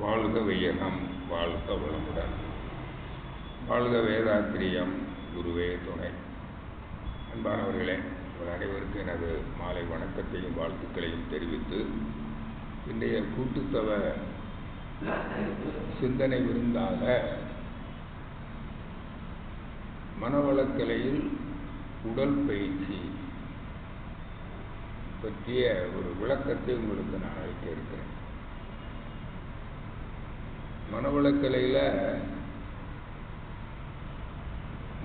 வாழ்க வையகம், வாழ்க வளமுடன். வாழ்க வேதாத்திரியம், குருவே துணை. அன்பானவர்களே, உங்கள் அனைவருக்கும் எனது மாலை வணக்கத்தையும் வாழ்த்துக்களையும் தெரிவித்து, இன்றைய கூட்டுத்தவ சிந்தனை விருந்தாக மனவளக்கலையில் உடல் பயிற்சி பற்றிய ஒரு விளக்கத்தை உங்களுக்கு நான் அளிக்க இருக்கிறேன். மனவளக்கலையில்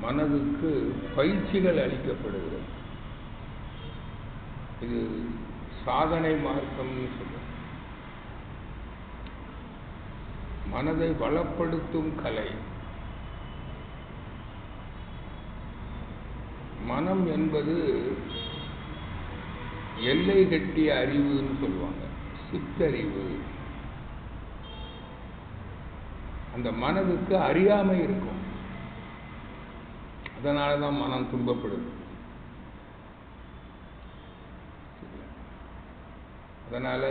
மனதுக்கு பயிற்சிகள் அளிக்கப்படுகிறது. இது சாதனை மார்க்கம்னு சொல்லுவோம். மனதை வளப்படுத்தும் கலை. மனம் என்பது எல்லை கட்டிய அறிவுன்னு சொல்லுவாங்க, சிற்றறிவு. அந்த மனதுக்கு அறியாமை இருக்கும். அதனால தான் மனம் துன்பப்படுது. அதனால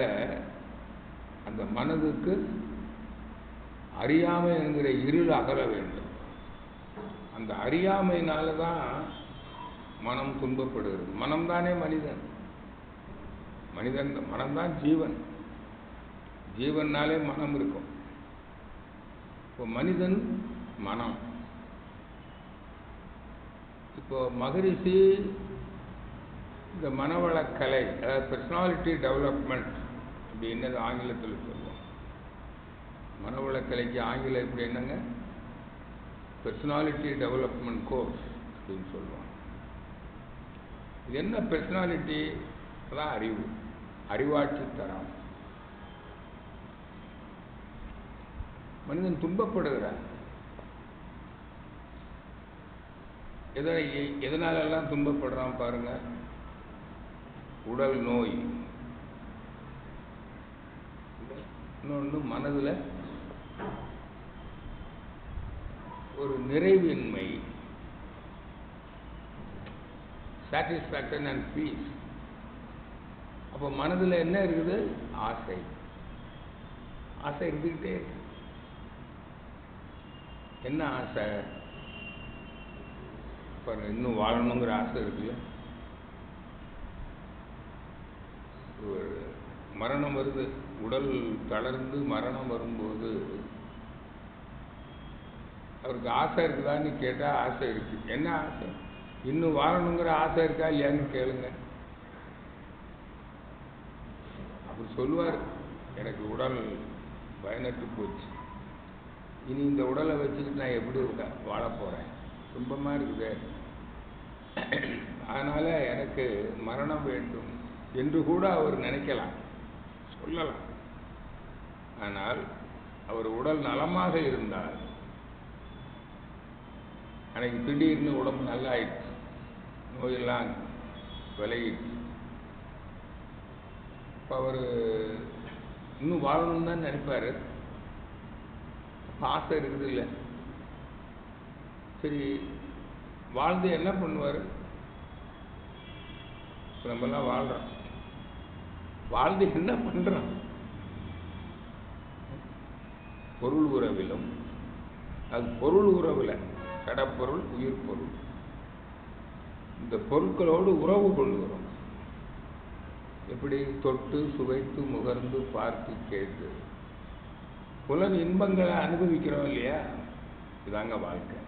அந்த மனதுக்கு அறியாமை என்கிற இருள் அகல வேண்டும். அந்த அறியாமையினால தான் மனம் துன்பப்படுகிறது. மனம்தானே மனிதன். மனம்தான் ஜீவன். ஜீவன்னாலே மனம் இருக்கும். இப்போ மனிதன் மனம். இப்போ மகரிஷி இந்த மனவளக்கலை, அதாவது பர்சனாலிட்டி டெவலப்மெண்ட் அப்படின்னு ஆங்கிலத்தில் சொல்லுவோம். மனவளக்கலைக்கு ஆங்கிலம் எப்படி என்னங்க, பர்சனாலிட்டி டெவலப்மெண்ட் கோர்ஸ் அப்படின்னு சொல்லுவோம். இது என்ன பர்சனாலிட்டி? அதான் அறிவு, அறிவாட்சி தரம். மனிதன் துன்பப்படுகிறான். எதனாலெல்லாம் துன்பப்படுறான் பாருங்க. உடல் நோய், இன்னொன்று மனதில் ஒரு நிறைவின்மை, சாட்டிஸ்ஃபேக்ஷன் அண்ட் பீஸ். அப்போ மனதில் என்ன இருக்குது? ஆசை. ஆசை இருந்துக்கிட்டே இருக்கு. என்ன ஆசை பாருங்க. இன்னும் வாழணுங்கிற ஆசை இருக்குல்ல. மரணம் வருது, உடல் தளர்ந்து மரணம் வரும்போது அவருக்கு ஆசை இருக்குதான்னு கேட்டால் ஆசை இருக்கு. என்ன ஆசை? இன்னும் வாழணுங்கிற ஆசை இருக்கா இல்லையான்னு கேளுங்க. அவர் சொல்லுவார், எனக்கு உடல் பயனற்று போச்சு, இனி இந்த உடலை வச்சுக்கிட்டு நான் எப்படி வாழ போகிறேன், துன்பமாக இருக்குது, அதனால் எனக்கு மரணம் வேண்டும் என்று கூட அவர் நினைக்கலாம், சொல்லலாம். ஆனால் அவர் உடல் நலமாக இருந்தால், அன்னைக்கு திடீர்னு உடம்பு நல்லா ஆயிடுச்சு, நோயெல்லாம் விலகிடுச்சு, இப்போ அவர் இன்னும் வாழணும்னு தான் நினைப்பார். ஆசை இருக்குது இல்லை. சரி, வாழ்ந்து என்ன பண்ணுவார்? இப்போ நம்மெல்லாம் வாழ்கிறோம், வாழ்ந்து என்ன பண்ணுறோம்? பொருள் உறவிலும், அது பொருள் உறவில் கடப்பொருள் உயிர் பொருள், இந்த பொருட்களோடு உறவு கொள்கிறோம். எப்படி? தொட்டு சுவைத்து முகர்ந்து பார்த்து கேட்டு புலன் இன்பங்களை அனுபவிக்கிறோம் இல்லையா? இதாங்க வாழ்க்கை.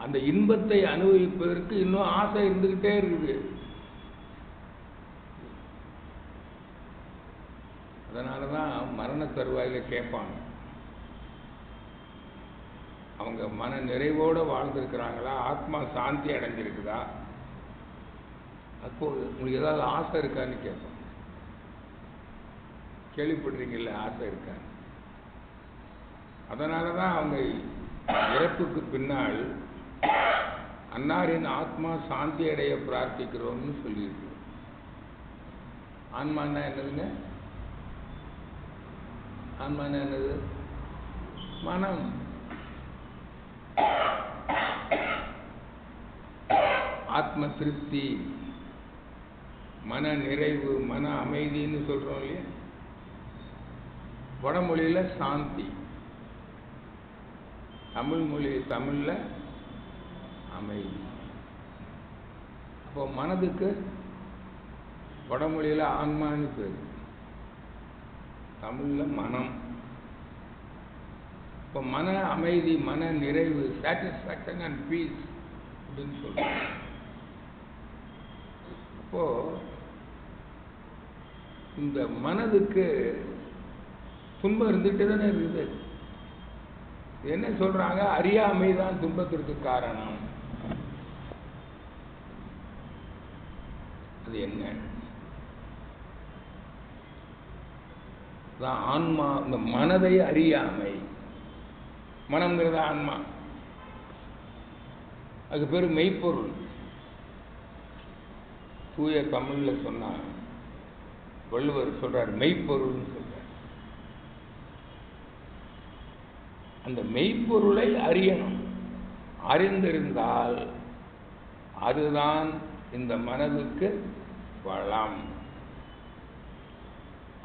அந்த இன்பத்தை அனுபவிப்பதற்கு இன்னும் ஆசை இருந்துகிட்டே இருக்குது. அதனாலதான் மரண தருவாயில கேட்பாங்க, அவங்க மன நிறைவோடு வாழ்ந்திருக்கிறாங்களா, ஆத்மா சாந்தி அடைஞ்சிருக்குதா, அப்போ உங்களுக்கு ஏதாவது ஆசை இருக்கான்னு கேட்பாங்க. கேள்விப்படுறீங்கல்ல, ஆசை இருக்காங்க. அதனால தான் அவங்க இறப்புக்கு பின்னால் அன்னாரின் ஆத்மா சாந்தி அடைய பிரார்த்திக்கிறோம்னு சொல்லியிருக்கு. ஆன்மான்னா என்னதுங்க? ஆன்மான்னா என்னது? மனம். ஆத்ம திருப்தி, மன நிறைவு, மன அமைதின்னு சொல்கிறோம் இல்லையா? வடமொழியில் சாந்தி, தமிழில் அமைதி. அப்போ மனதுக்கு வடமொழியில் ஆன்மான்னு பேர், தமிழில் மனம். இப்போ மன அமைதி, மன நிறைவு, சாட்டிஸ்ஃபேக்ஷன் அண்ட் பீஸ் அப்படின்னு சொல்லுவாங்க. அப்போ இந்த மனதுக்கு துன்பம் இருந்துகிட்டே தானே இருக்குது. என்ன சொல்றாங்க? அறியாமை தான் துன்பத்திற்கு காரணம். அது என்ன? ஆன்மா. இந்த மனதை அறியாமை, மனம்ங்கிறது ஆன்மா, அதுக்கு பேரு மெய்ப்பொருள். தூய தமிழ்ல சொன்னா வள்ளுவர் சொல்றார் மெய்ப்பொருள்னு சொல்றார். அந்த மெய்ப்பொருளை அறியணும். அறிந்திருந்தால் அதுதான் இந்த மனதுக்கு வளம்.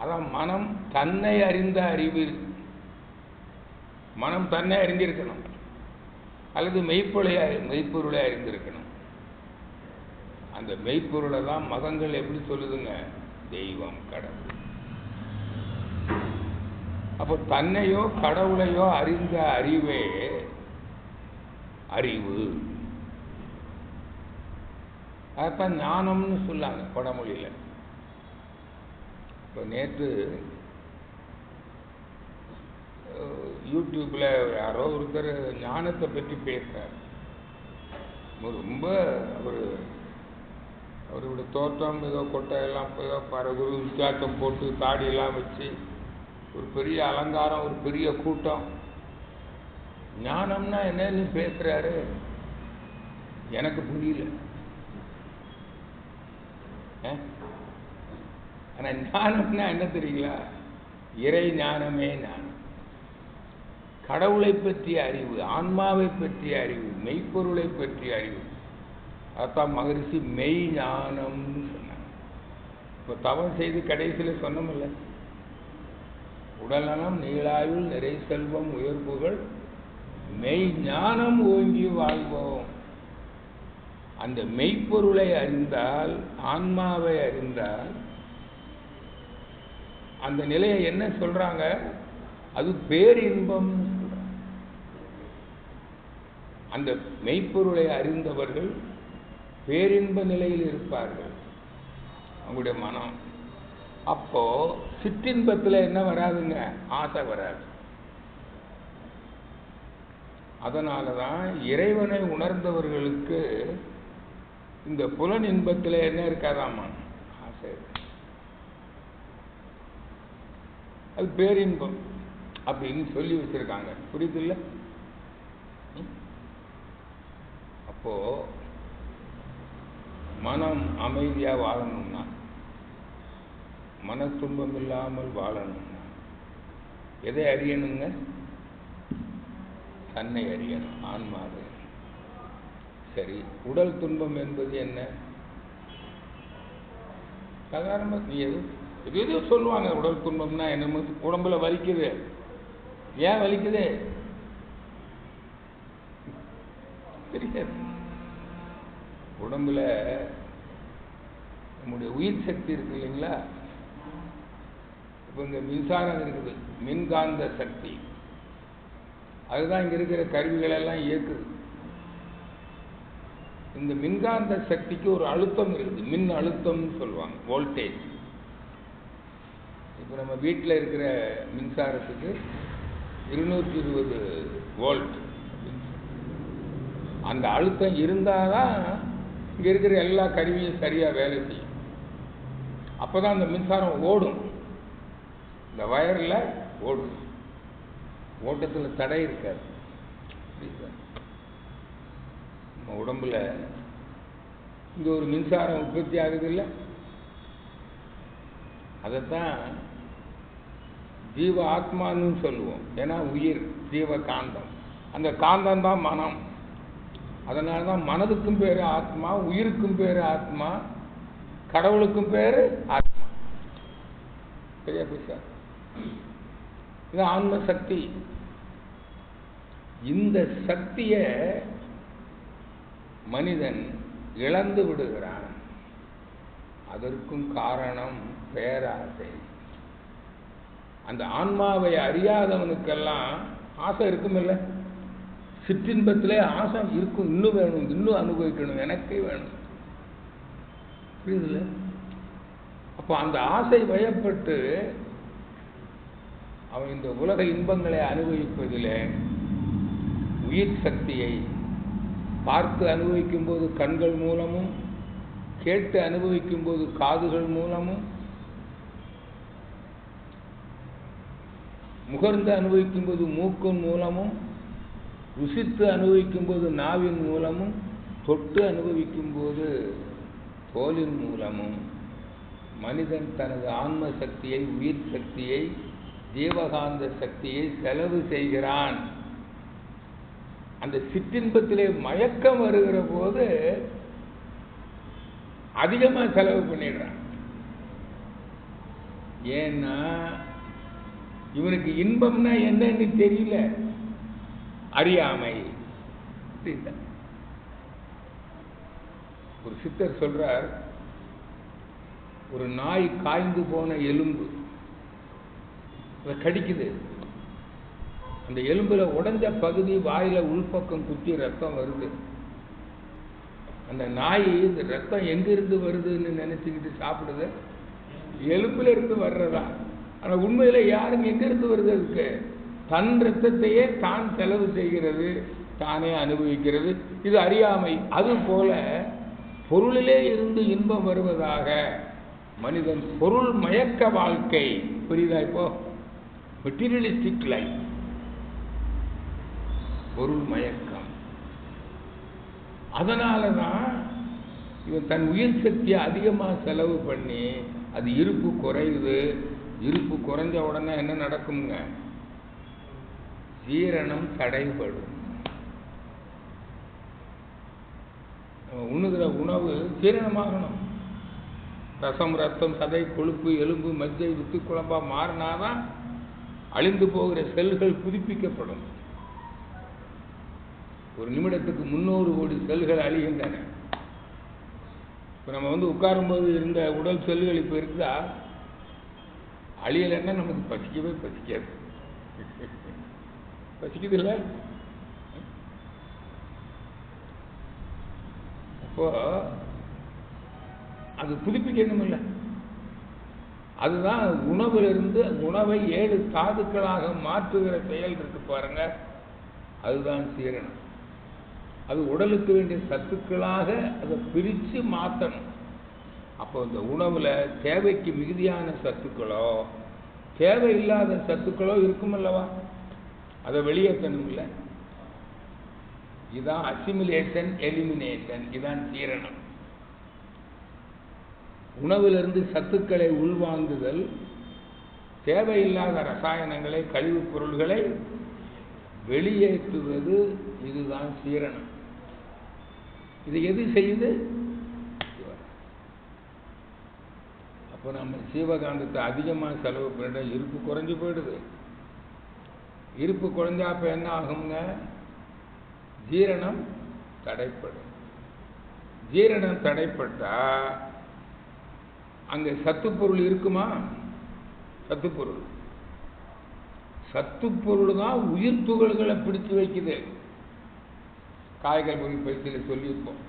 அதான் மனம் தன்னை அறிந்த அறிவு. மனம் தன்னை அறிந்திருக்கணும், அல்லது மெய்ப்பொருளை அறிந்திருக்கணும். அந்த மெய்ப்பொருளை தான் மதங்கள் எப்படி சொல்லுதுங்க? தெய்வம், கடவுள். அப்போ தன்னையோ கடவுளையோ அறிந்த அறிவே அறிவு. அதான் ஞானம்னு சொல்லாங்க வடமொழியில். இப்போ நேற்று யூடியூப்ல யாரோ ஒருத்தர் ஞானத்தை பற்றி பேசுறார். ரொம்ப அவருடைய தோற்றம் ஏதோ கொட்டையெல்லாம் ஏதோ பரகுரு வித்தியாசம் போட்டு தாடியெல்லாம் வச்சு ஒரு பெரிய அலங்காரம், ஒரு பெரிய கூட்டம். ஞானம்னா என்னன்னு பேசுறாரு, எனக்கு புரியல. ஆனா ஞானம்னா என்ன தெரியுங்களா? இறை ஞானமே ஞானம். கடவுளை பற்றிய அறிவு, ஆன்மாவை பற்றிய அறிவு, மெய்ப்பொருளை பற்றிய அறிவு. அதான் மகரிஷி மெய் ஞானம்னு சொன்னாங்க. இப்போ தவம் செய்து கடைசியில் சொன்னோம்ல, உடல்நலம் நீளாயுள் நிறை செல்வம் உயர்வுகள் மெய் ஞானம் ஓங்கி வாழ்வோம். அந்த மெய்ப்பொருளை அறிந்தால், ஆன்மாவை அறிந்தால், அந்த நிலையை என்ன சொல்றாங்க? அது பேரின்பம். அந்த மெய்ப்பொருளை அறிந்தவர்கள் பேரின்ப நிலையில் இருப்பார்கள், அவங்களுடைய மனம். அப்போ சிற்றின்பத்தில் என்ன வராதுங்க? ஆசை வராது. அதனாலதான் இறைவனை உணர்ந்தவர்களுக்கு இந்த புலன் இன்பத்தில் என்ன இருக்காதாமா? ஆசை. அது பேரின்பம் அப்படின்னு சொல்லி வச்சிருக்காங்க. புரியுதுல்ல? அப்போ மனம் அமைதியா வாழணும்னா, மன துன்பம் இல்லாமல் வாழணும்னா எதை அறியணுங்க? தன்னை அறியணும், ஆன்மாவை. சரி, உடல் துன்பம் என்பது என்ன? சாதாரணமாக நீ எது சொல்லுவாங்க. உடல் துன்பம்னா என்ன? உடம்புல வலிக்குது. ஏன் வலிக்குது தெரியாது. உடம்புல நம்முடைய உயிர் சக்தி இருக்கு இல்லைங்களா? இப்போ இங்க மின்சாரம் இருக்குது, மின்காந்த சக்தி. அதுதான் இங்க இருக்கிற கருவிகள் எல்லாம் இயக்குது. இந்த மின்காந்த சக்திக்கு ஒரு அழுத்தம் இருக்குது, மின் அழுத்தம்னு சொல்லுவாங்க, வோல்டேஜ். இப்போ நம்ம வீட்டில் இருக்கிற மின்சாரத்துக்கு 220 வோல்ட். அந்த அழுத்தம் இருந்தால் தான் இங்கே இருக்கிற எல்லா கருவியும் சரியாக வேலை செய்யும். அப்போ தான் அந்த மின்சாரம் ஓடும், இந்த வயரில் ஓடும், ஓட்டத்தில் தடை இருக்காது. நம்ம உடம்புல இங்கே ஒரு மின்சாரம் உற்பத்தி ஆகுது இல்லை? அதைத்தான் ஜீவ ஆத்மான்னு சொல்லுவோம். ஏன்னா உயிர் ஜீவ காந்தம், அந்த காந்தம் தான் மனம். அதனால தான் மனதுக்கும் பேரு ஆத்மா, உயிருக்கும் பேரு ஆத்மா, கடவுளுக்கும் பேரு ஆத்மா. சரியா பேச? இது ஆன்ம சக்தி. இந்த சக்தியை மனிதன் இழந்து விடுகிறான். அதற்கும் காரணம் பேராசை. அந்த ஆன்மாவை அறியாதவனுக்கெல்லாம் ஆசை இருக்குமில்ல, சிற்றின்பத்திலே ஆசை இருக்கும். இன்னும் வேணும், இன்னும் அனுபவிக்கணும், எனக்கே வேணும், புரியுதுல்ல? அப்போ அந்த ஆசை வயப்பட்டு அவன் இந்த உலக இன்பங்களை அனுபவிப்பதில் உயிர் சக்தியை பார்த்து அனுபவிக்கும் போது கண்கள் மூலமும், கேட்டு அனுபவிக்கும் போது காதுகள் மூலமும், முகர்ந்து அனுபவிக்கும் போது மூக்கின் மூலமும், ருசித்து அனுபவிக்கும் போது நாவின் மூலமும், தொட்டு அனுபவிக்கும் போது தோலின் மூலமும் மனிதன் தனது ஆன்ம சக்தியை, உயிர் சக்தியை, ஜீவகாந்த சக்தியை செலவு செய்கிறான். அந்த சிற்றின்பத்திலே மயக்கம் வருகிற போது அதிகமா செலவு பண்ணிடுறான். ஏன்னா இவனுக்கு இன்பம்னா என்னன்னு தெரியல, அறியாமை. ஒரு சித்தர் சொல்றார், ஒரு நாய் காய்ந்து போன எலும்பு கடிக்குது. அந்த எலும்புல உடைஞ்ச பகுதி வாயில உள்பக்கம் குத்தி ரத்தம் வருது. அந்த நாய் இந்த ரத்தம் எங்கிருந்து வருதுன்னு நினைச்சுக்கிட்டு சாப்பிடுது, எலும்புல இருந்து வர்றதா. ஆனா உண்மையில யாரும் எங்கிருந்து வருது? அதுக்கு தன் ரத்தத்தையே தான் செலவு செய்கிறது, தானே அனுபவிக்கிறது. இது அறியாமை. அது போல பொருளிலே இருந்து இன்பம் வருவதாக மனிதன் பொருள் மயக்க வாழ்க்கை, புரியுதா? இப்போ மெட்டீரியலிஸ்டிக் லைஃப், பொருள் மயக்கம். அதனாலதான் இவன் தன் உயிர் சக்தியை அதிகமாக செலவு பண்ணி அது இருப்பு குறையுது. இருப்பு குறைஞ்ச உடனே என்ன நடக்குங்க? ஜீரணம் தடைபடும். உண்ணுகிற உணவு ஜீரணமாகணும். ரசம், ரத்தம், சதை, கொழுப்பு, எலும்பு, மஜ்ஜை, வித்து குழம்பா மாறினாதான் அழிந்து போகிற செல்கள் புதுப்பிக்கப்படும். ஒரு நிமிடத்துக்கு 300 கோடி செல்கள் அழிகின்றன. இப்போ நம்ம உட்காரும்போது இருந்த உடல் செல்கள் இப்போ இருக்குதா? அழியலைன்னா நமக்கு பசிக்கவே பசிக்காது. பசிக்குது இல்லை? அப்போ அது புதுப்பிக்கணும் இல்லை? அதுதான் உணவிலிருந்து உணவை 7 தாதுக்களாக மாற்றுகிற செயல் இருக்கு பாருங்க, அதுதான் சீரணம். அது உடலுக்கு வேண்டிய சத்துக்களாக அதை பிரித்து மாற்றணும். அப்போ இந்த உணவுல தேவைக்கு மிகுதியான சத்துக்களோ தேவையில்லாத சத்துக்களோ இருக்கும் அல்லவா, அதை வெளியேற்றணும் இல்லை? இதுதான் அசிமிலேஷன், எலிமினேஷன். இதுதான் சீரணம். உணவிலிருந்து சத்துக்களை உள்வாங்குதல், தேவையில்லாத ரசாயனங்களை, கழிவுப் பொருள்களை வெளியேற்றுவது, இதுதான் சீரணம். இது எது செய்யுது? அப்போ நம்ம ஜீவகாந்தத்தை அதிகமாக செலவு பண்ணிட்டா இருப்பு குறைஞ்சு போயிடுது. இருப்பு குறைஞ்சா அப்போ என்ன ஆகுங்க? ஜீரணம் தடைப்படும். ஜீரணம் தடைப்பட்டா அங்கே சத்துப்பொருள் இருக்குமா? சத்துப்பொருள் சத்துப்பொருள் தான் உயிர் துகள்களை பிடிச்சு வைக்குது. காய்கறி பயிற்சியில் சொல்லியிருப்போம்.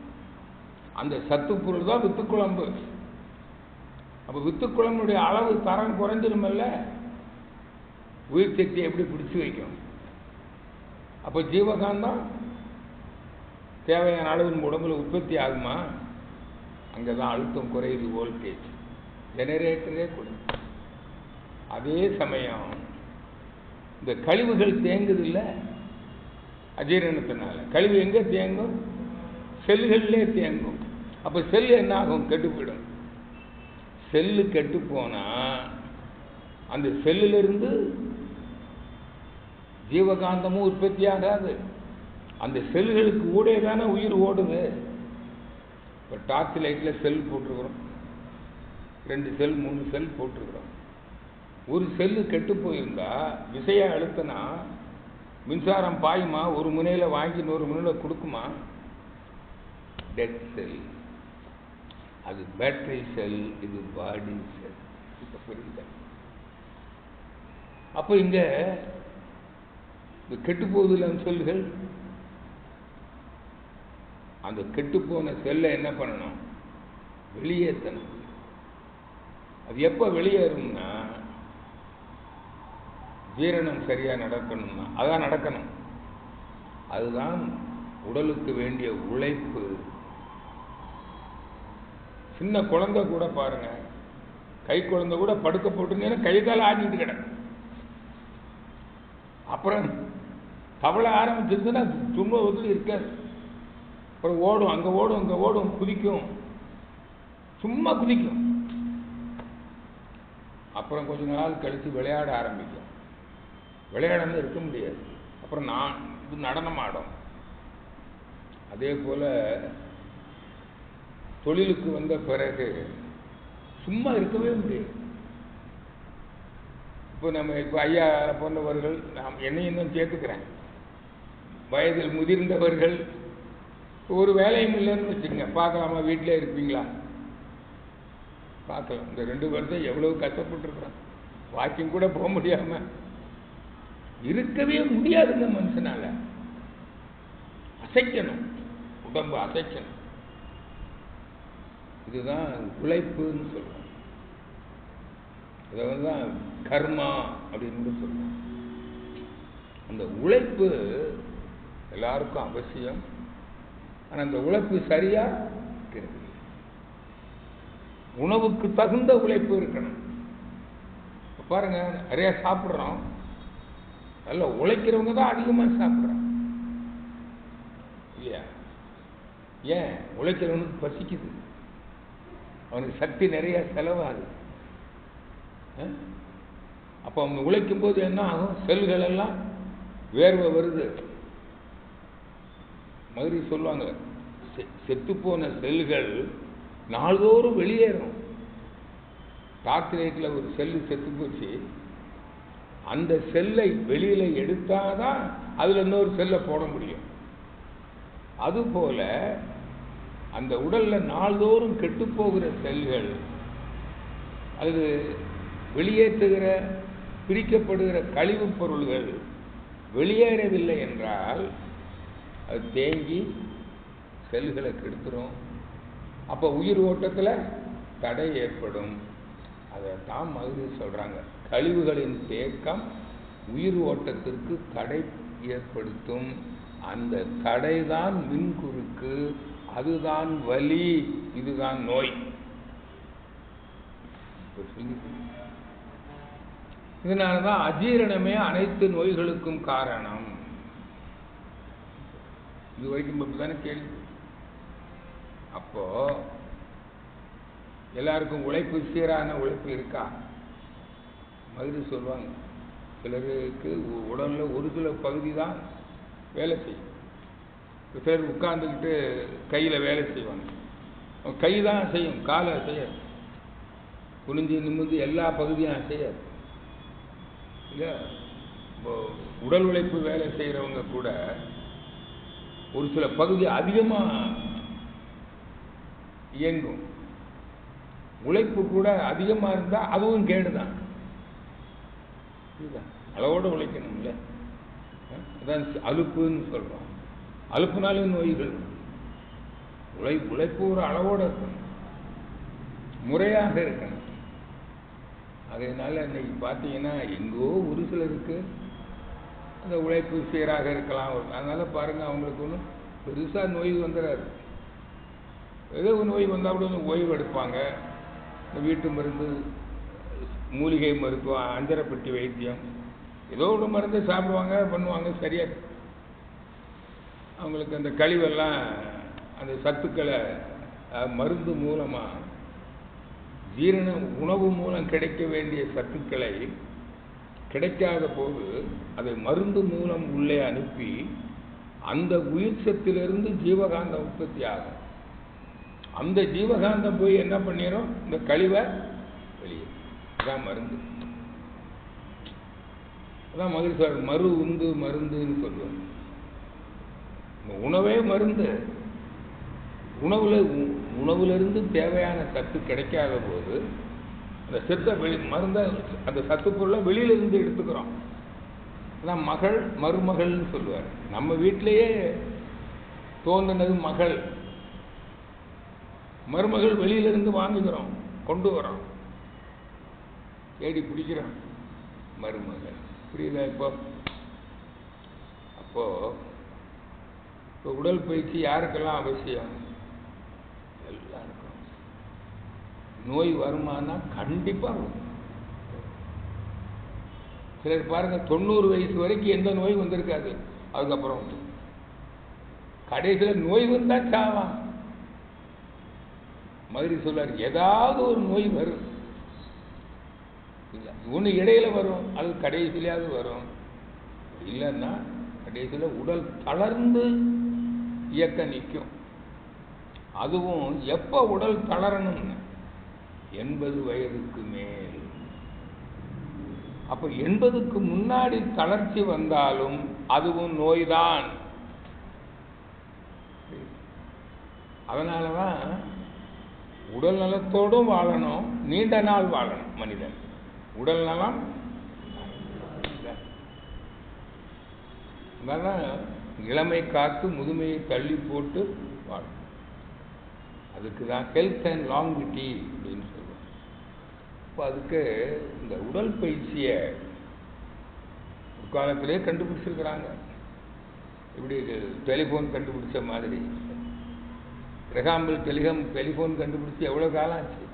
அந்த சத்துப்பொருள் தான் வித்துக்குழம்பு. அப்போ வித்துக்குழம்புடைய அளவு தரம் குறைஞ்சிருமல்ல, உயிர் சக்தியை எப்படி பிடிச்சு வைக்கும்? அப்போ ஜீவகாந்தம் தேவையான அளவு உடம்புல உற்பத்தி ஆகுமா? அங்கே தான் அழுத்தம் குறையுது, வோல்டேஜ் ஜெனரேட்டரே கொடு. அதே சமயம் இந்த கழிவுகள் தேங்குது இல்லை, அஜீரணத்தினால கழிவு எங்கே தேங்கும்? செல்லுகளிலே தேங்கும். அப்போ செல்லு என்ன ஆகும்? கெட்டுப்போயிடும். செல்லு கெட்டு போனால் அந்த செல்லிலிருந்து ஜீவகாந்தமும் உற்பத்தி ஆகாது. அந்த செல்லுகளுக்கு ஊடே தானே உயிர் ஓடுது. இப்போ டார்ச் லைட்டில் செல் போட்டிருக்கிறோம், 2 செல் 3 செல் போட்டிருக்கிறோம். ஒரு செல்லு கெட்டு போயிருந்தா விசையை அழுத்தினா மின்சாரம் பாயுமா? ஒரு முனையில் வாங்கி இன்னொரு முனையில் கொடுக்குமா? Dead cell. அது பேட்டரி செல், இது பாடி செல். இப்போ புரியுது. அப்போ இங்கே கெட்டு போகுதுல செல்கள், அந்த கெட்டுப்போன செல்லை என்ன பண்ணணும்? வெளியேற்றணும். அது எப்போ வெளியேறும்னா ஜீரணம் சரியாக நடக்கணும்னா அதான் நடக்கணும். அதுதான் உடலுக்கு வேண்டிய உழைப்பு. சின்ன குழந்தை கூட பாருங்க, கை குழந்தை கூட படுக்க போட்டுருந்தேன்னா கை கால ஆடிட்டு கிடக்கும். அப்புறம் தவளை ஆரம்பிச்சிருச்சுன்னா துன்பத்தில் இருக்காது. அப்புறம் ஓடும், அங்கே ஓடும், இங்கே ஓடும், குதிக்கும், சும்மா குதிக்கும். அப்புறம் கொஞ்ச நாள் கழித்து விளையாட ஆரம்பிக்கும். விளையாடாம இருக்க முடியாது. அப்புறம் இது நடனம் ஆடும். அதே போல் தொழிலுக்கு வந்த பிறகு சும்மா இருக்கவே முடியாது. இப்போ ஐயா போன்றவர்கள், நான் என்னையும் இன்னும் சேர்த்துக்கிறேன், வயதில் முதிர்ந்தவர்கள் ஒரு வேலையும் இல்லைன்னு வச்சுங்க, பார்க்கலாமா? வீட்டிலே இருப்பீங்களா? பார்க்கலாம். இந்த 2 வருஷம் எவ்வளவு கஷ்டப்பட்டுருக்குறோம். வாக்கிங் கூட போக முடியாமல் இருக்கவே முடியாதுங்க. மனுஷனால அசைக்கணும், உடம்பு அசைக்கணும். இதுதான் உழைப்புன்னு சொல்றோம். இதை தான் கர்மா அப்படின்னு சொல்றோம். அந்த உழைப்பு எல்லாருக்கும் அவசியம். ஆனால் அந்த உழைப்பு சரியா இருக்கிறது. உணவுக்கு தகுந்த உழைப்பு இருக்கணும். பாருங்க, நிறைய சாப்பிட்றோம், நல்லா உழைக்கிறவங்க தான் அதிகமாக சாப்பிட்றாங்க இல்லையா? ஏன்? உழைக்கிறவனுக்கு பசிக்குது, அவனுக்கு சக்தி நிறைய செலவாகுது. அப்போ அவங்க உழைக்கும் போது என்ன ஆகும்? செல்கள் எல்லாம் வேர்வை வருது. மாதிரி சொல்லுவாங்க, செத்துப்போன செல்கள் நாள்தோறும் வெளியேறும். டாக்டரேட்டில் ஒரு செல்லு செத்து போச்சு, அந்த செல்லை வெளியில எடுத்தாதான் அதுல இன்னொரு செல்லை போட முடியும். அதுபோல அந்த உடல்ல நாள்தோறும் கெட்டு போகிற செல்கள், அது வெளியேற்றுகிற பிரிக்கப்படுகிற கழிவுப் பொருள்கள் வெளியேறவில்லை என்றால் அது தேங்கி செல்களை கெடுத்துரும். அப்போ உயிர் ஓட்டத்தில் தடை ஏற்படும். அதை தான் மகிழ்ச்சி சொல்றாங்க, கழிவுகளின் தேக்கம் உயிர் ஓட்டத்திற்கு தடை ஏற்படுத்தும். அந்த தடைதான் மின்குறுக்கு, அதுதான் வலி, இதுதான் நோய். இதனாலதான் அஜீரணமே அனைத்து நோய்களுக்கும் காரணம். இது வரைக்கும் தானே கேள்வி. அப்போ எல்லாருக்கும் உழைப்பு, சீரான உழைப்பு இருக்கா? மகிழ்ச்சி சொல்லுவாங்க, சிலருக்கு உடல்ல ஒரு சில பகுதி தான் வேலை செய்யும். சிலர் உட்கார்ந்துக்கிட்டு கையில் வேலை செய்வாங்க, கை தான் செய்யும், காலை செய்யாது. குனிஞ்சு நிமிந்து எல்லா பகுதியும் செய்யாது இல்லையா? இப்போ உடல் உழைப்பு வேலை செய்கிறவங்க கூட ஒரு சில பகுதி அதிகமாக இயங்கும். உழைப்பு கூட அதிகமாக இருந்தால் அதுவும் கேடுதான். அளவோடு உழைக்கணும்ல. அதான் அலுப்புன்னு சொல்கிறோம். அலுப்புனாலும் நோய்கள். உழைப்பு ஒரு அளவோடு இருக்கணும், முறையாக இருக்கணும். அதனால இன்னைக்கு பார்த்தீங்கன்னா எங்கோ ஒரு சிலருக்கு அந்த உழைப்பு சீராக இருக்கலாம். அதனால பாருங்க, அவங்களுக்கு ஒன்றும் பெருசாக நோய் வந்துடாது. ஏதோ ஒரு நோய் வந்தால் கூட ஓய்வு எடுப்பாங்க. இந்த வீட்டு மருந்து, மூலிகை மருத்துவம், அஞ்சரைப்பட்டி வைத்தியம், ஏதோ ஒரு மருந்து சாப்பிடுவாங்க, பண்ணுவாங்க, சரியா அவங்களுக்கு அந்த கழிவெல்லாம் அந்த சத்துக்களை மருந்து மூலமாக ஜீரண உணவு மூலம் கிடைக்க வேண்டிய சத்துக்களை கிடைக்காத போது அதை மருந்து மூலம் உள்ளே அனுப்பி அந்த உயிர் சத்திலிருந்து ஜீவகாந்தம் உற்பத்தி ஆகும். அந்த ஜீவகாந்தம் போய் என்ன பண்ணிடும்? இந்த கழிவை வெளியே தான் மருந்து. அதான் மகிழ்ச்சி மறு உந்து மருந்துன்னு சொல்லுவாங்க. உணவே மருந்து. உணவுலேருந்து தேவையான சத்து கிடைக்காத போது அந்த சத்தை மருந்தை அந்த சத்து பொருளை வெளியிலிருந்து எடுத்துக்கிறோம். அதான் மகள் மருமகள்னு சொல்லுவார். நம்ம வீட்டிலேயே தோன்றினது மகள், மருமகள் வெளியிலிருந்து வாங்குகிறோம், கொண்டு வரோம், தேடி பிடிக்கிறோம் மருமகள். புரியுதா? அப்போ உடல் பயிற்சி யாருக்கெல்லாம் அவசியம்? எல்லாருக்கும். நோய் வருமானா கண்டிப்பாக வரும். சிலர் பாருங்க 90 வயசு வரைக்கும் எந்த நோய் வந்திருக்காது, அதுக்கப்புறம் வந்து கடைசியில் நோய் வந்தா சாவான். மாதிரி சொல்லார், ஏதாவது ஒரு நோய் வரும், ஒன்று இடையில வரும், அது கடைசியிலாவது வரும். இல்லைன்னா கடைசியில் உடல் தளர்ந்து இயக்க நிற்கும். அதுவும் எப்போ உடல் தளரணும்னு 80 வயதுக்கு மேல். அப்போ 80க்கு முன்னாடி தளர்ச்சி வந்தாலும் அதுவும் நோய்தான். அதனாலதான் உடல் நலத்தோடும் வாழணும், நீண்ட நாள் வாழணும் மனிதன். உடல் நலம் இளமை காத்து முதுமையை தள்ளி போட்டு வாழும். அதுக்கு தான் ஹெல்த் அண்ட் லாங்கிவிட்டி அப்படின்னு சொல்லுவோம். இப்போ அதுக்கு இந்த உடல் பயிற்சியை ஒரு காலத்திலே கண்டுபிடிச்சிருக்கிறாங்க. இப்படி டெலிஃபோன் கண்டுபிடிச்ச மாதிரி கிரகாம்பல் டெலிஃபோன் கண்டுபிடிச்சி எவ்வளோ காலம் ஆச்சு.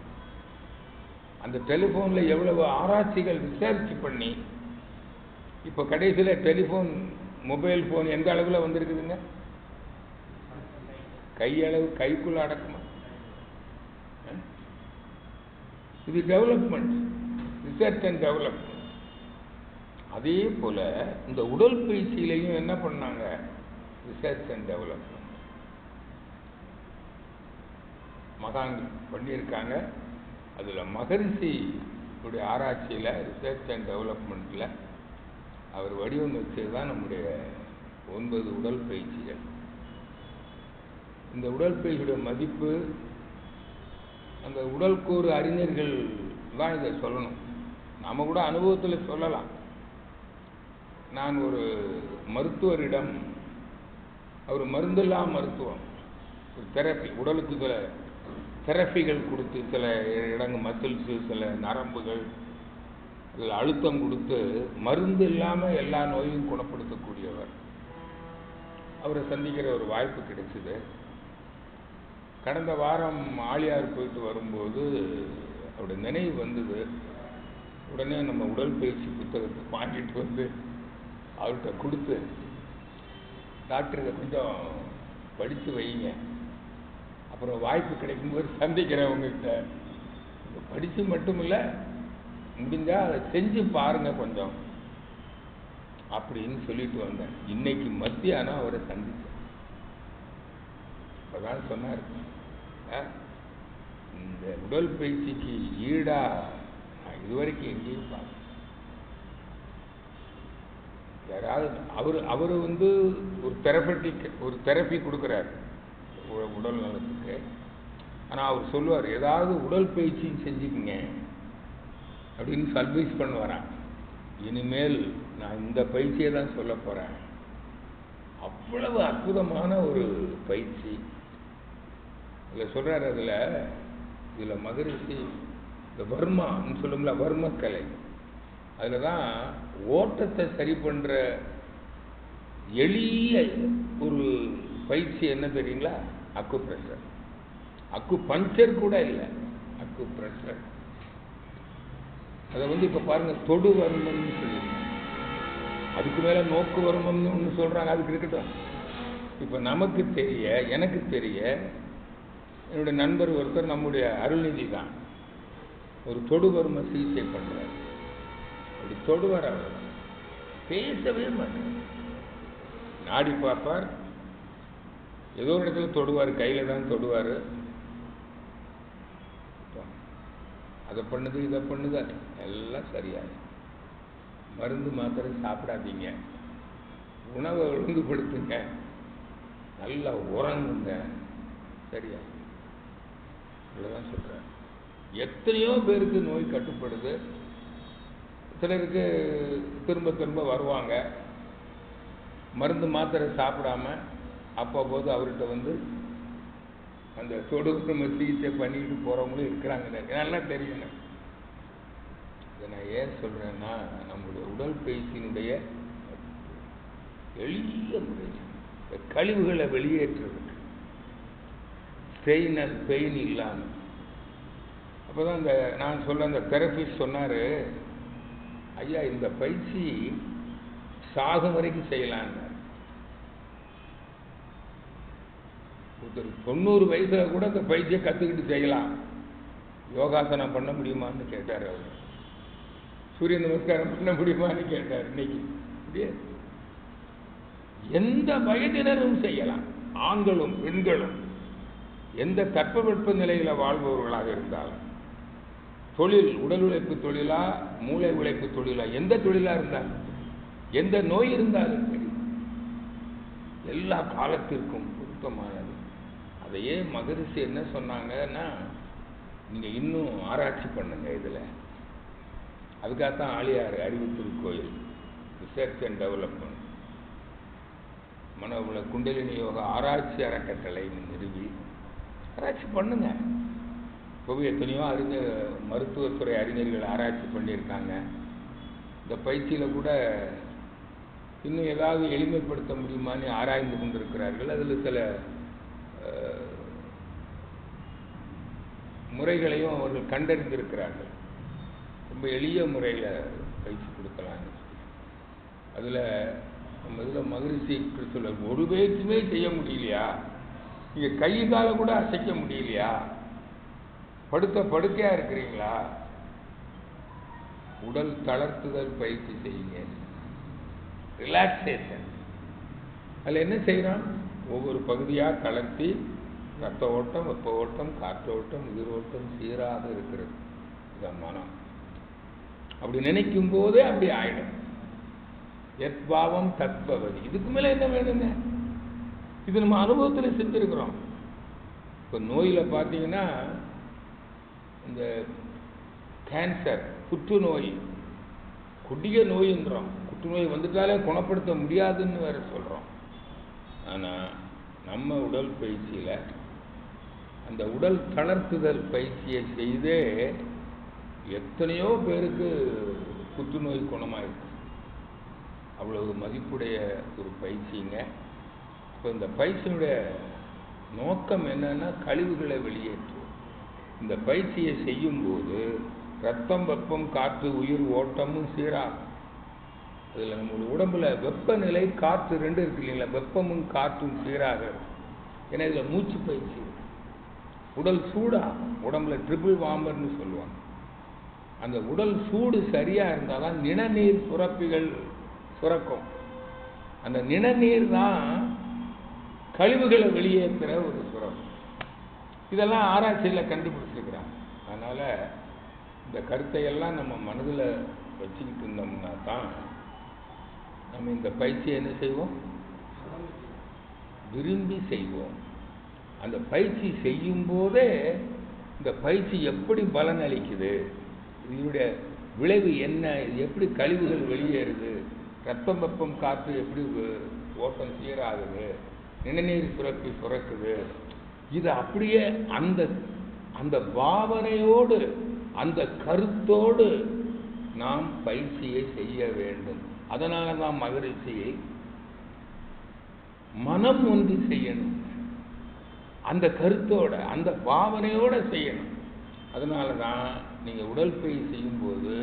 அந்த டெலிஃபோனில் எவ்வளவு ஆராய்ச்சிகள் ரிசர்ச் பண்ணி இப்போ கடைசியில் டெலிஃபோன் மொபைல் ஃபோன் எந்த அளவில் வந்திருக்குதுங்க? கையளவு, கைக்குள்ள அடக்குமா? இது டெவலப்மெண்ட், ரிசர்ச் அண்ட் டெவலப்மெண்ட். அதே போல இந்த உடல் பயிற்சியிலையும் என்ன பண்ணாங்க? ரிசர்ச் அண்ட் டெவலப்மெண்ட் மகான்கள் பண்ணியிருக்காங்க. அதில் மகரிஷி ஆராய்ச்சியில் ரிசர்ச் அண்ட் டெவலப்மெண்ட்டில் அவர் வடிவமைச்சது தான் நம்முடைய 9 உடல் பயிற்சிகள். இந்த உடல் பயிற்சியுடைய மதிப்பு அந்த உடல்கூறு அறிஞர்கள் தான் இதை சொல்லணும். நம்ம கூட அனுபவத்தில் சொல்லலாம். நான் ஒரு மருத்துவரிடம், அவர் மருந்தில்லா மருத்துவம், ஒரு தெரப்பி, உடலுக்கு சில தெரப்பிகள் கொடுத்து, சில இடங்கள் மசில்ஸு, சில நரம்புகள், அதில் அழுத்தம் கொடுத்து மருந்து இல்லாமல் எல்லா நோயும் குணப்படுத்தக்கூடியவர். அவரை சந்திக்கிற ஒரு வாய்ப்பு கிடைச்சிது. கடந்த வாரம் ஆழியார் போயிட்டு வரும்போது அவருடைய நினைவு வந்தது. உடனே நம்ம உடற்பயிற்சி புத்தகத்தை வாங்கிட்டு வந்து அவர்கிட்ட கொடுத்து, டாக்டர் இதை கொஞ்சம் படித்து வைங்க, அப்புறம் வாய்ப்பு கிடைக்கும்போது சந்திக்கிறவங்ககிட்ட படித்து மட்டும் இல்லை, முடிஞ்சால் அதை செஞ்சு பாருங்க கொஞ்சம் அப்படின்னு சொல்லிட்டு வந்தேன். இன்னைக்கு மத்தியானம் அவரை சந்தித்தேன். அப்போதான் சொன்னார், இந்த உடல் பயிற்சிக்கு ஈடா நான் இதுவரைக்கும் எங்கேயும் பார்க்க. யாராவது அவர் வந்து ஒரு தெரப்பி கொடுக்குறாரு உடல் நலத்துக்கு. ஆனால் அவர் சொல்லுவார், ஏதாவது உடல் பயிற்சி செஞ்சுக்குங்க அப்படின்னு அட்வைஸ் பண்ணுவாரான். இனிமேல் நான் இந்த பயிற்சியை தான் சொல்ல போகிறேன். அவ்வளவு அற்புதமான ஒரு பயிற்சி இதில் சொல்கிறார். இதில் மகரிஷி இந்த வர்மான்னு சொல்லுங்களா, வர்மக்கலை, அதில் தான் ஓட்டத்தை சரி பண்ணுற எளிய ஒரு பயிற்சி என்ன தெரியுங்களா? அக்கு பிரஷர். அக்கு பஞ்சர் கூட இல்லை, அக்கு பிரஷர். அதை வந்து இப்போ பாருங்கள், தொடு வர்மம்னு சொல்லிடுங்க. அதுக்கு மேலே நோக்கு வர்மம்னு ஒன்று சொல்கிறாங்க. அதுக்கு இருக்கட்டும். இப்போ நமக்கு தெரிய, எனக்கு தெரிய, என்னுடைய நண்பர் ஒருத்தர் நம்முடைய அருள்நிதி தான் ஒரு தொடு வர்ம சிகிச்சை பண்ணுறார். அப்படி தொடுவார். அவர் பேசவே மாட்டார், நாடி பார்ப்பார், ஏதோ ஒரு இடத்துல தொடுவார், கையில் தான் தொடுவார். அதை பண்ணுது, இதை பண்ணுது, எல்லாம் சரியாக மருந்து மாத்திரை சாப்பிடாதீங்க, உணவை ஒழுங்குபடுத்துங்க, நல்லா உறங்குங்க, சரியா? இவ்வளோதான் சொல்கிறேன். எத்தனையோ பேருக்கு நோய் கட்டுப்படுது. சிலருக்கு திரும்ப திரும்ப வருவாங்க, மருந்து மாத்திரை சாப்பிடாம அப்போது அவர்கிட்ட அந்த தொடுப்பு சிகிச்சை பண்ணிக்கிட்டு போகிறவங்களும் இருக்கிறாங்க, நல்லா தெரியுங்க. இதை நான் ஏன் சொல்கிறேன்னா, நம்முடைய உடற்பயிற்சியினுடைய எளிய முறை கழிவுகளை வெளியேற்றுறது, ஸ்ட்ரெயின் அண்ட் பெயின் இல்லாமல். அப்போ தான் நான் சொல்ல அந்த தெரபிஸ்ட் சொன்னார், ஐயா இந்த பயிற்சி சாகும் வரைக்கும் செய்யலான்னு. ஒருத்தர் 90 வயசில் கூட இந்த பயிற்சியை கற்றுக்கிட்டு செய்யலாம். யோகாசனம் பண்ண முடியுமான்னு கேட்டார் அவர். சூரிய நமஸ்காரம் பண்ண முடியுமான்னு கேட்டார். இன்னைக்கு முடியாது. எந்த வயதினரும் செய்யலாம், ஆண்களும் பெண்களும், எந்த தட்பவெட்ப நிலையில் வாழ்பவர்களாக இருந்தாலும். தொழில் உடல் உழைப்பு தொழிலா, மூளை உழைப்பு தொழிலா, எந்த தொழிலாக இருந்தாலும், எந்த நோய் இருந்தாலும் சரி, எல்லா காலத்திற்கும் பொருத்தமானது. அதையே மகரிஷி என்ன சொன்னாங்கன்னா, நீங்கள் இன்னும் ஆராய்ச்சி பண்ணுங்க இதில். அதுக்காகத்தான் ஆழியார் அறிவு திருக்கோயில் research and development Manobala kundalini yoga ஆராய்ச்சி அறக்கட்டளை நிறுவி ஆராய்ச்சி பண்ணுங்க. இப்போ எத்தனையோ மருத்துவத்துறை அறிஞர்கள் ஆராய்ச்சி பண்ணியிருக்காங்க. இந்த பயிற்சியில் கூட இன்னும் ஏதாவது எளிமைப்படுத்த முடியுமான்னு ஆராய்ந்து கொண்டிருக்கிறார்கள். அதில் சில முறைகளையும் அவர்கள் கண்டறிந்திருக்கிறார்கள். ரொம்ப எளிய முறையில் பயிற்சி கொடுக்கலான்னு. அதில் நம்ம இதில் மகிழ்ச்சி சொல்ல, ஒரு பயிற்சியுமே செய்ய முடியலையா, நீங்கள் கை கால கூட அசைக்க முடியலையா, படுக்கையாக இருக்கிறீங்களா, உடல் தளர்த்துதல் பயிற்சி செய்யுங்க, ரிலாக்ஸேஷன். அதில் என்ன செய்கிறோம், ஒவ்வொரு பகுதியாக தளர்த்தி ரத்த ஓட்டம், வெப்ப ஓட்டம், காற்றோட்டம், உயிரோட்டம் சீராக இருக்கிறது. இதான் மனம். அப்படி நினைக்கும் போதே அப்படி ஆயிடும். எத்பாவம் தத்பவதி. இதுக்கு மேலே என்ன வேணுங்க? இது நம்ம அனுபவத்தில் செஞ்சிருக்கிறோம். இப்போ நோயில் பார்த்தீங்கன்னா, இந்த கேன்சர், புற்றுநோய், கொடிய நோய்ன்றோம். புற்றுநோய் வந்துட்டாலே குணப்படுத்த முடியாதுன்னு வேற சொல்கிறோம். ஆனால் நம்ம உடல் பயிற்சியில் அந்த உடல் தளர்த்துதல் பயிற்சியை செய்தே எத்தனையோ பேருக்கு புற்றுநோய் குணமாயிருக்கு. அவ்வளவு மதிப்புடைய ஒரு பயிற்சிங்க. இப்போ இந்த பயிற்சியினுடைய நோக்கம் என்னன்னா, கழிவுகளை வெளியேற்றும். இந்த பயிற்சியை செய்யும்போது ரத்தம், வெப்பம், காற்று, உயிர் ஓட்டமும் சீராகும். அதில் நம்மளுடைய உடம்புல வெப்பநிலை, காற்று ரெண்டு இருக்கு இல்லைங்களா, வெப்பமும் காற்றும் சீராக. ஏன்னா இதில் மூச்சு பயிற்சி. உடல் சூடாகும். உடம்புல ட்ரிபிள் வார்மர்னு சொல்லுவாங்க. அந்த உடல் சூடு சரியாக இருந்தால் தான் நிணநீர் சுரப்பிகள் சுரக்கும். அந்த நிணநீர் தான் கழிவுகளை வெளியேற்றுற ஒரு சுரப்பு. இதெல்லாம் ஆராய்ச்சியில் கண்டுபிடிச்சிருக்கிறாங்க. அதனால் இந்த கருத்தையெல்லாம் நம்ம மனதில் வச்சுக்கிட்டு இருந்தோம்னா தான் நம்ம இந்த பயிற்சியை என்ன செய்வோம், விரும்பி செய்வோம். அந்த பயிற்சி செய்யும் போதே இந்த பயிற்சி எப்படி பலன் அளிக்குது, இதனுடைய விளைவு என்ன, இது எப்படி கழிவுகள் வெளியேறுது, ரத்தம், வெப்பம், காற்று எப்படி ஓட்டம் சீராகுது, நிணநீர் சுரப்பி சுரக்குது, இது அப்படியே அந்த அந்த பாவனையோடு, அந்த கருத்தோடு நாம் பயிற்சியை செய்ய வேண்டும். அதனால தான் மகரிஷியை மனம் ஒன்றி செய்யணும். அந்த கருத்தோட, அந்த பாவனையோட செய்யணும். அதனால தான் நீங்கள் உடற்பயிற்சி செய்யும்போது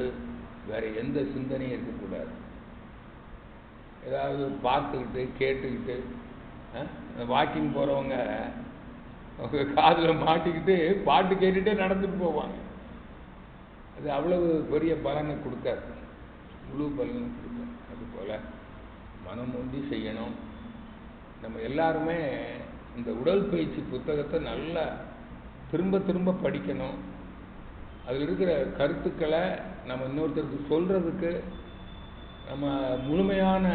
வேற எந்த சிந்தனையும் இருக்கக்கூடாது. ஏதாவது பார்த்துக்கிட்டு கேட்டுக்கிட்டு, வாக்கிங் போகிறவங்க காதில் மாட்டிக்கிட்டு பாட்டு கேட்டுகிட்டே நடந்துட்டு போவாங்க. அது அவ்வளவு பெரிய பலனை கொடுக்காது, முழு பலனை கொடுக்காது. அதுபோல் மனம் ஒன்றி செய்யணும். நம்ம எல்லாருமே இந்த உடற்பயிற்சி புத்தகத்தை நல்லா திரும்ப திரும்ப படிக்கணும். அதில் இருக்கிற கருத்துக்களை நம்ம இன்னொருத்தருக்கு சொல்கிறதுக்கு நம்ம முழுமையான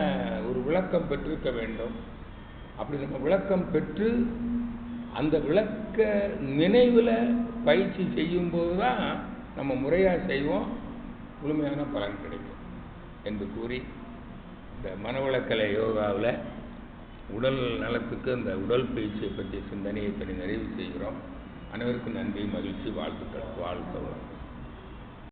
ஒரு விளக்கம் பெற்றிருக்க வேண்டும். அப்படி நம்ம விளக்கம் பெற்று அந்த விளக்க நினைவில் பயிற்சி செய்யும்போது தான் நம்ம முறையாக செய்வோம், முழுமையான பலன் கிடைக்கும் என்று கூறி இந்த மனவளக்கலை யோகாவில் உடல் நலத்துக்கு அந்த உடல் பயிற்சியை பற்றிய சிந்தனையை நிறைவு செய்கிறோம். அனைவருக்கும் நன்றி, மகிழ்ச்சி, வாழ்த்துக்கள். வாழ்த்துக்கள்.